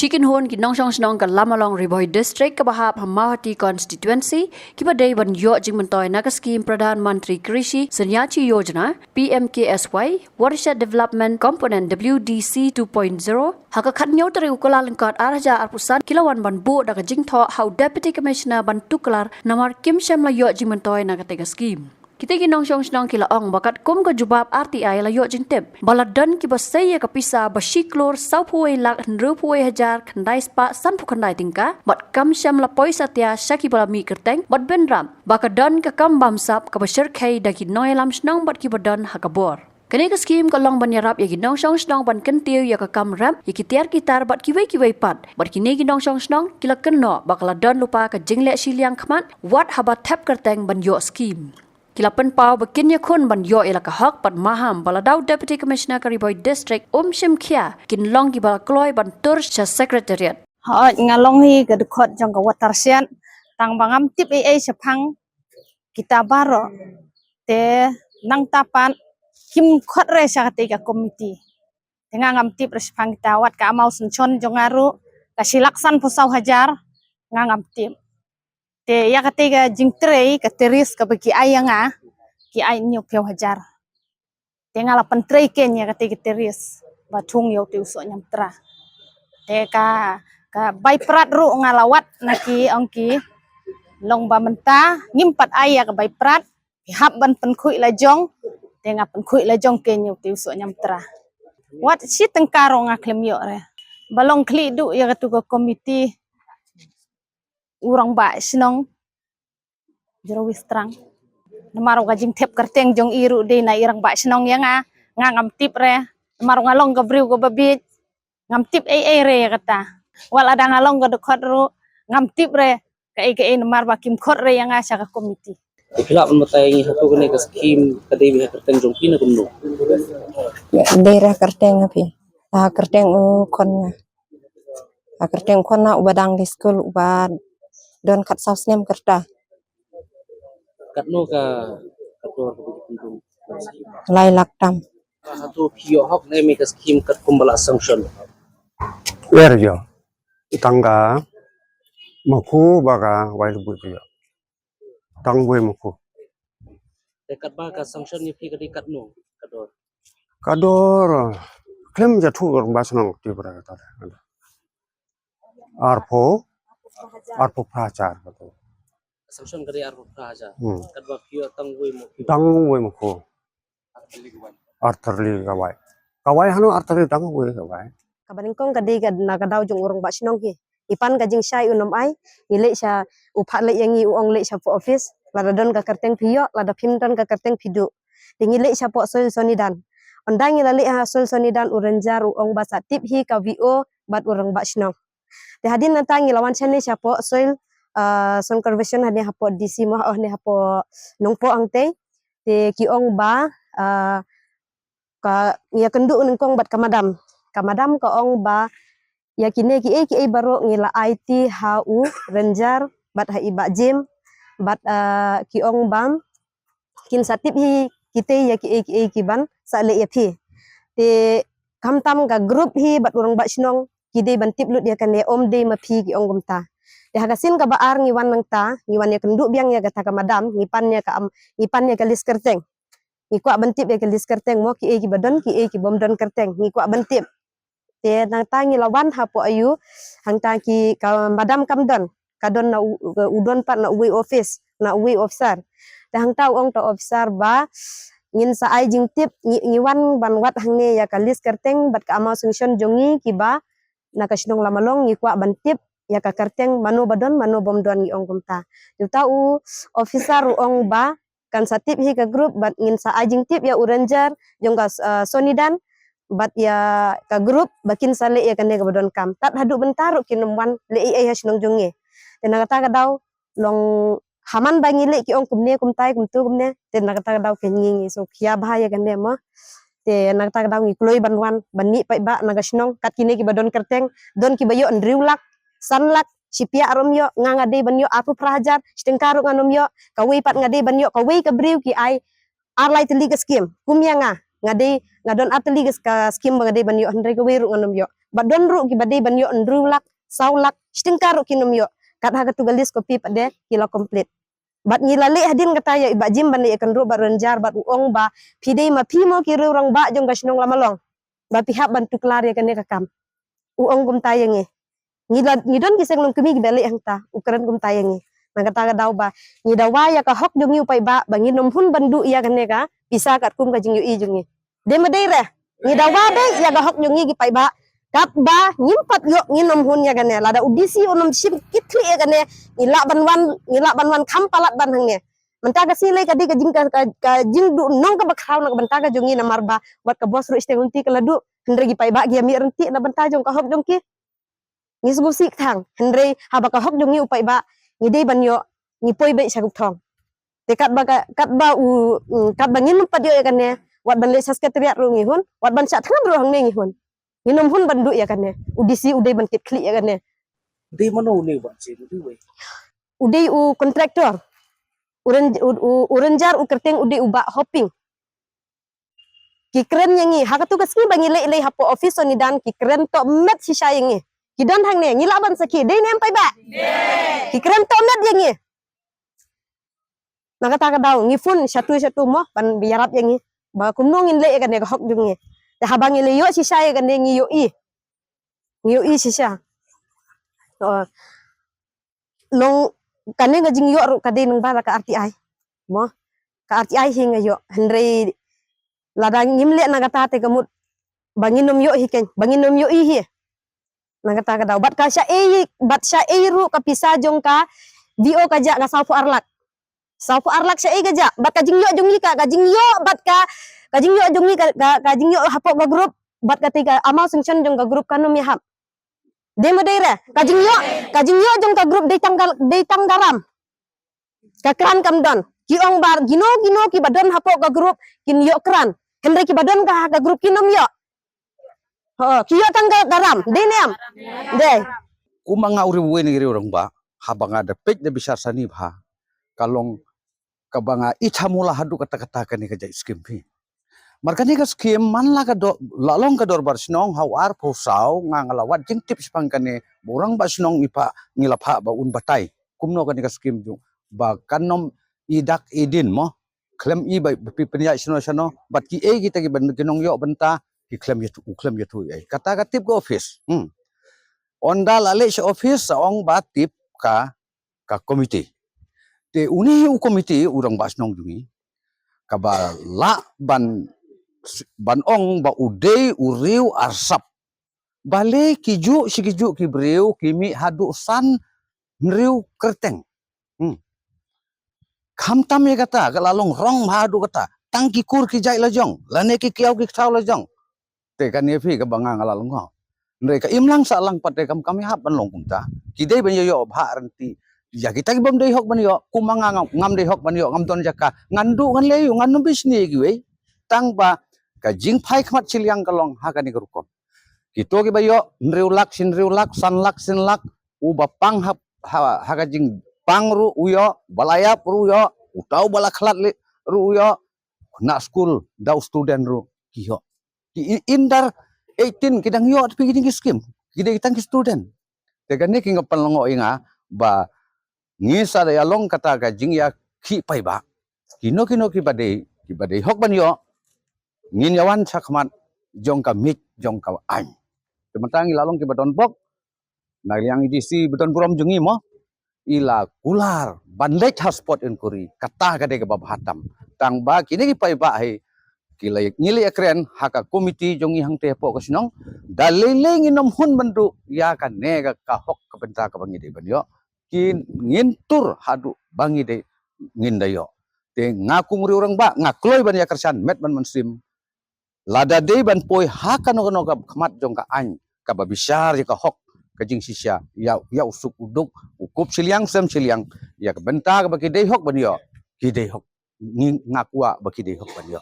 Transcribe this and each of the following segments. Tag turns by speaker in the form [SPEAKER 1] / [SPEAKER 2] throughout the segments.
[SPEAKER 1] Chicken hon ki nong snong ka lamalong Riboy district ka bahap Hamawati constituency ki badai ban yo jing mentoy naga scheme Pradhan Mantri Krishi Sanyachi Yojana PMKSY Watershed Development Component WDC 2.0 haka khatnyo tari ukala lengkat arja arpusan kilawan ban bu daga jing tho how deputy commissioner ban tuklar namar Kim Shem la yo jing mentoy naga tega scheme. Kita ginong snong kila ong bakat kum ka jubab RTI la yo jintep baladan ki basaya ka pisa bashiklor saupuai lak nrupuai hajar khandai spa san phukhandai tingka bat kam sham la poisa tia shaki bala mi kerteng bat benram bakadan ka kam bamsap ka bashir khai daki noilam snong bat ki badan hakabor. Kini ke scheme ka long ban yarap ya ginong snong ban kentiu ya ka kam rap ya kitiar kitar bat kiwai pat bat kini ginong snong kila kenno bakala dan lupa ka jingle shiliang khmat wat haba tap kerteng ban yo scheme. Kilapan pau bekinnya kun ban yo ila ka hak pat maham baladau deputy commissioner ka Riboy district Shim Khia kin long ki bala kloy ban tur sa secretariat
[SPEAKER 2] họ ngalong hi ga dekot jong ka watershed tang bangam tip ai sepang kita baro te nang tapan kim khot re sa ka komiti tenga ngam tip respang kita wat ka amau sunchon jongaru ka silaksan pusau hajar ngam tip te ya ketiga jingtrei ka teris ka bagi ayanga ki ay nyo pyo hajar te ngala pentrei kenya ketiga teris batung yo te uso nyamtra te ka bay prat ru ngalawat naki ongki long ba menta ngimpat aya ka bay prat hab ban penkhui la jong te nga penkhui la jong kenyo te uso nyamtra wat si tengkaro ngaklem yo re balong kli du ya katu ko komiti urang ba sinong jero wistrang namaro gajing tep kerteng jong iru de na irang ba sinong ya nga ngam tip re namaro ngalong gabriu go babit ngam tip ai re ya kata wal ada ngalong go dekot ru ngam tip re ke namar ba kim khot re yang asa ka komiti
[SPEAKER 3] Ikhlas mematai satu kene ke skim kadai biha kerteng jong pina kumno
[SPEAKER 4] ya daerah kerteng api kerteng kon kerteng kon na ubadang di school ubad don kat saus nem kerta
[SPEAKER 3] katno ka kator kumno
[SPEAKER 4] lai laktam
[SPEAKER 3] satu pio hok ne me ke skim kat kumbala sanction
[SPEAKER 5] Werjo tangga maku baga wail bujo tangwe maku
[SPEAKER 3] dekat ba ka sanction ni pi kadai katno kator
[SPEAKER 5] kador klem jatu orang basnang ti berata arpo pracar betul
[SPEAKER 3] sanction kadai arpo praja kat ba pio
[SPEAKER 5] tangwe maku arterli kawai hanu arterli tangwe kawai
[SPEAKER 4] kabaningkong kadi gad nakadaw jong urang ba sinong ki ipan gajing syai unom ai ile sya uphat le yang uong le sya po office lada don ka kerteng pio lada pimdan ka kerteng pidu dingile sya po sol sonidan ondang ile ha sol sonidan urenjar uong ba sa tip hi ka vo bat urang ba sinong de hadin nantang ilawan chane sya po sol son conversion hade hapo dc mo ne hapo nongpo angte te ki ong ba ka ya kendu ningkong bat kamadam ka ong ba ya kine ki baro ngila IT HU renjar bat ha iba jim bat ki ong bam kin satip hi kite ya ki ban sa le ya phi te kam tam ga group hi bat urang ba sinong kide ban tip lut ya kan ya om de ma phi ki ong gumta de hagasin ka baar ngiwan nang ta ngiwan ya kendu biang ya gata kamadam ngipannya ka lis kerteng ngikwa bantip ya ke lis kerteng mo ki badon ki bom don kerteng ngikwa bantip te nang tangi lawan hapo ayu hang tangi ka madam kamdon kadon na udon pat na uwi office na uwi officer te hang tau ong to officer ba ngin sa ai jing tip ngiwan ban wat hang ne ya kalis kerteng bat ka ama sungsion jongi ki ba na kasinong lamalong ngikwa ban tip ya ka kerteng mano badon mano bom don ngi ong kumta tu tau officer ong ba kan sa tip hi ka group bat ngin sa ai jing tip ya urenjar jongga sonidan bat ya ka grup bakin sale ya kan ga badon kam tat hadu bentaru kinumwan le ai hasnong jonge tena kata daw long haman bangi le ki ong kumne kumtai kumtu kumne tena kata daw kenyi so khia bahaya kan mo te na kata daw ngi kloi banwan bani pai ba naga snong kat kine ki badon kerteng don ki bayo andriulak sanlak sipia arom yo ngangade banyo aku prahajar stengkaru nganom yo kawi pat ngade banyo kawi ka briu ki ai arlai teli ka skim kumya ngade ngadon ateli ka skim ngade banyo andre ka wiru nganom yo badon ru ki badai ban yo ndrulak saulak stingkar kinum yo kat ha tugalis kopi pade kilo komplit bat ngilale hadin kata ya iba jim ban ikan ru bat renjar bat uong ba pidei ma pimo ki ru rong ba jong gasnong lamalong ba pihak bantu kelar ya kene kakam uong gum tayengi ngidon kiseng long kemi bele hang ta ukuran gum tayengi nang kata daw ba ngidawa ya ka hok jong yu pai ba banginom hun bandu ya kene ka bisa kat kum ka jing yu i jongi de madere ngidawa de ya ka hok jong gi pai ba kat ba nyimpat yo nginom hun ya kene lada udisi onom sim kitli ya kene ngilak banwan kam palat ban hang ne menta ka sile ka di ka jing du nong ka bakraw na benta ka jongi na marba wat ka bos ru iste hunti ka ladu hendre gi pai ba gi mi renti na benta jong ka hok jong ki ngisgu sik thang hendre haba ka hok jong gi upai ba ngidei banyo ngipoi be saguk thong te kat ba ngin pat yo ya kane wat ban le sekretariat ru ngihun wat ban sa thang ru hang ne ngihun nginom hun bandu ya kane udisi udai ban kit kli ya kane
[SPEAKER 3] Di mana uni buat sih itu weh.
[SPEAKER 4] udai kontraktor urenjar kerteng udai ba hopping ki keren yangi hakatu kaski bangi le hapo office ni dan ki keren to met sisa yangi ki dan hang ne ngila ban saki dei nem pai ba ki keren to met yangi nakata ka daw ngifun satu mo ban biarap yangi ba kumnongin le kan ne hok jungi te habang le yo sisa ya kan ne ngi yo i sisa long kane nga jing yo ru kade nung bala ka RTI mo ka RTI hinga yo henry ladang ngimle na kata te kamut banginom yo hiken banginom yo i hi na kata ka daw bat sya e ru ka pisa jong ka dio ka ja ka saufu arlak sya e ka ja bat ka jing yo jongi ka jing yo bat ka jing yo jongi ka jing yo hapo ka grup bat ka tiga amal sungchan jong ka grup kanum ya hap de modere kajing yo jong ka grup de tanggaram ka kran kamdon kiong bar gino ki badon hapo ka grup kin yo kran henry ki badon ka grup kinom yo kiyo garam de nem de
[SPEAKER 6] Kumanga uri weni ri orang ba habanga da pej da bisa sani ba kalong kabanga ichamula hadu kata-kata kani ka skim pi markani ka skim man la ka do lalong ka dorbar sinong hawar posau ngangalawat jing tips pangkane borang ba sinong ipa ngilapha ba un batai kumno kani ka skim ju ba kanom idak idin mo klem i ba pipnya sino bat ki e kita ki ban kinong yo benta ki klem yetu ai kata ka tip go office onda lale sa office sa ong ba tip ka komite te uni u komite urang ba sinong jungi ka ba la ban ong ba udei uriu arsap bale kiju ki breu kimi hadu san nriu kerteng khamtam ye kata galalong rong hadu kata tangki kur ki jai lajong lane ki kiau ki thau lajong te kan ye phi ka banga galalong ho ndre ka imlang sa lang pate kami hap ban long kumta kidei ban yo bha ranti ya kita ki bom dei hok ban yo kumanga ngam dei hok ban yo ngam ton jaka ngandu ngan le ngan no bisni ki we tang ba ka jing phai khmat chiliang kalong ha kani rukom kito ki bayo nriulak sanlak sinlak u bapang ha ka jing pangru uyo balayap ruyo utau bala khlat le ruyo na school dau student ru kiyo ki indar 18 kidang yo tapi kiding skim kidang kitang student tegane ki ngapan longo inga ba ngisa da yalong kata ka jing ya ki pai ba kino ki bade hok ban yo ngin yawan sakmat jong ka mit jong ka an tematang ilalong ki badon bok na liang idisi badon buram jungi mo ila kular banlek hotspot in kuri kata ka de ka babhatam tang ba kini ki pai ba hai kilay ngili akren haka komiti jongi hang te po kasinong dalileng inom hun bandu ya kan ne ka hok ka benta ka bangi de banyo kin ngintur hadu bangi de ngindayo te ngaku muri orang ba ngakloy ban ya kersan met ban mansim lada de ban poi haka no ka khmat jong ka an ka babisar ka hok ka jing sisya ya usuk uduk ukup siliang ya ka benta ka baki de hok banyo ki de hok ngakua baki de hok banyo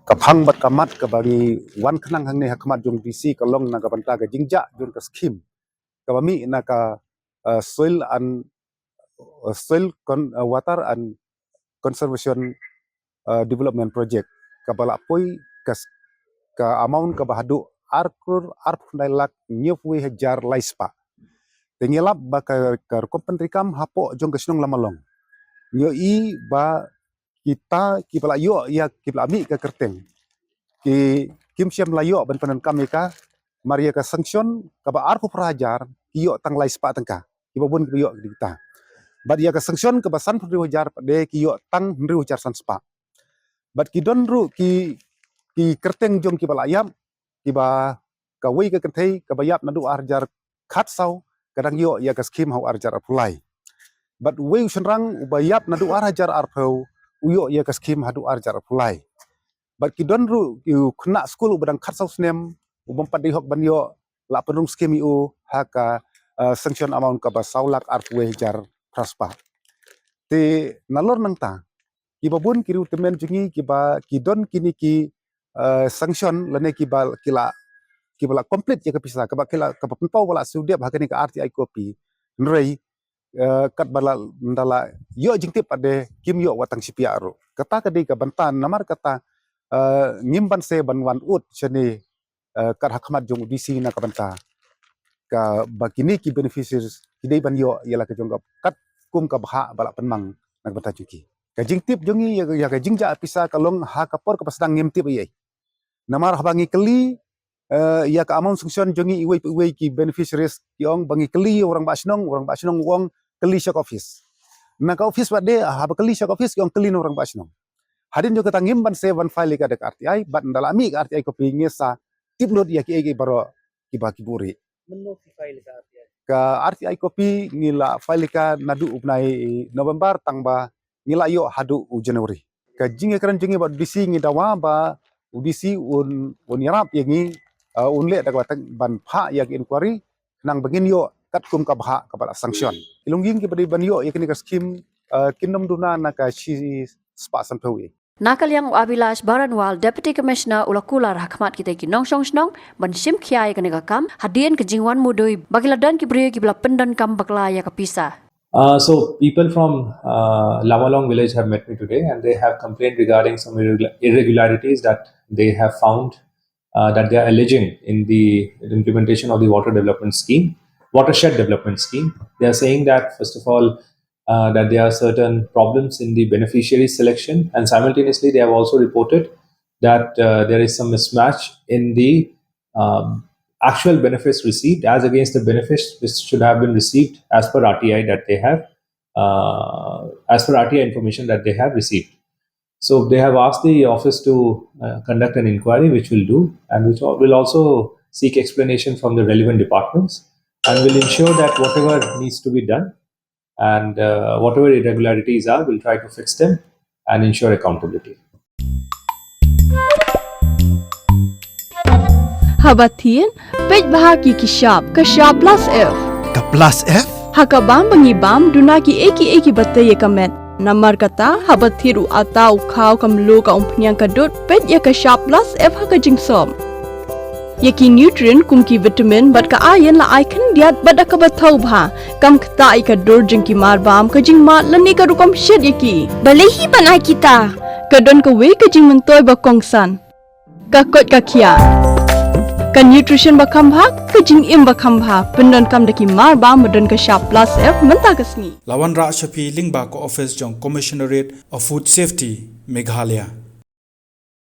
[SPEAKER 5] kapang bat kamat ka bagi wan khnang hang ne hakmat jong DC kalong na ka banta ka jingja jong ka skim ka bami na ka water and conservation development project ka bala poi ka amount ka bahadu arkur arpundai lak nyopwe hajar laispa. Tengelap ba ka kompentrikam hapo jong kesenong lamalong. Nyo i ba kita kipala yo ya kipala mi ka kerteng. Ki kim siam layo ban panan kami ka Maria ka sanction ka ba arku prajar kiyo tang laispa tangka. Iba bun kiyo kita. But ia ka sanction ka ba san pudri hajar de kiyo tang ndri hajar san spa. But ki don ru ki kerteng jong ki balayam ki ba ka wei ka kentei ka bayap nadu arjar khat sau kadang yo ia ka skim hau arjar apulai. But wei senrang bayap nadu arjar arpau uyo ia ka skim hadu arjar apulai. But ki don ru ki kena school badang khat sau snem ubam padi hok ban yo la penung skim yu ha ka sanction amount ka ba saulak arpwe jar praspa. Te nalor nang ta kiba bun kiri temen jungi kiba kidon kini ki sanction lane kiba kila complete ya kapisa kaba kila kaba pau wala sudia bahkan ka RTI kopi nrei kat bala ndala yo jingtip ade kim yo watang sipia ro kata kadi ka bantan namar kata ngimban se banwan ut chani kat hakmat jong bisi na ka banta ka bakini ki beneficiaries kidai ban yo yala ka jong kat kum ka bha bala penmang na banta juki kajing tip jongi ya kajing ja pisa kalong ha kapor ka pasdang ngem tip ai namar habangi keli ya ka amount sanction jongi iwei ki beneficiaries kiong bangi keli orang basnong wong keli shak office na ka office wade ha keli shak office kiong keli orang basnong hadin jo katangim ban seven file ka dek RTI bat ndalami ka RTI ko pingesa tip load ya ki baro ki buri
[SPEAKER 3] Menu file ka RTI
[SPEAKER 5] ka RTI kopi ngila file ka nadu upnai November tangba ngila yo hadu Januari ka jinge karan jinge ba bisi ngi dawa ba bisi un yarap yangi unle da watang ban pha ya inquiry nang bagin yo kat kum ka bha ka bala sanction ilungging ki badi ban yo yakni ka scheme kinom duna na ka shi spa sanpawi
[SPEAKER 1] Nakal yang Abilash Baranwal Deputy Commissioner Ulakular Hakmat kita ki nong song snong ban sim khiai ka nega kam hadien ke jingwan mudoi bagiladan ki brio ki bla pendan kam bakla ya ka pisa.
[SPEAKER 7] So people from Lamalong village have met me today and they have complained regarding some irregularities that they have found that they are alleging in the implementation of the watershed development scheme. They are saying that first of all that there are certain problems in the beneficiary selection and simultaneously they have also reported that there is some mismatch in the actual benefits received as against the benefits which should have been received as per RTI that they have, as per RTI information that they have received. So they have asked the office to conduct an inquiry, which we'll do, and which will also seek explanation from the relevant departments, and will ensure that whatever needs to be done and whatever irregularities are, we'll try to fix them and ensure accountability.
[SPEAKER 8] Habatin, pej bahagi kishap, kashap plus F.
[SPEAKER 9] Ka plus F?
[SPEAKER 8] Hakabam bangibam dunaki eki batay kamet. Namar kata habathiru atau kau kamlu ka umpnyang kadut pej ya kashap plus F hakajing som. Yaki nutrient kumki vitamin bat ka ayan la icon diat bat akabatau bha kam kata ika dur jengki marbam kajing mat lani ka rukam shed yaki. Balehi banai kita. Kadon ka we kajing mentoy bakongsan. Kakot kakia. Kan nutrition bakam bha kajing im bakam bha pendon kam daki marbam medon ka sharp plus F menta kasni.
[SPEAKER 9] Lawan Ra Shafi Lingba ko office jong Commissionerate of Food Safety Meghalaya.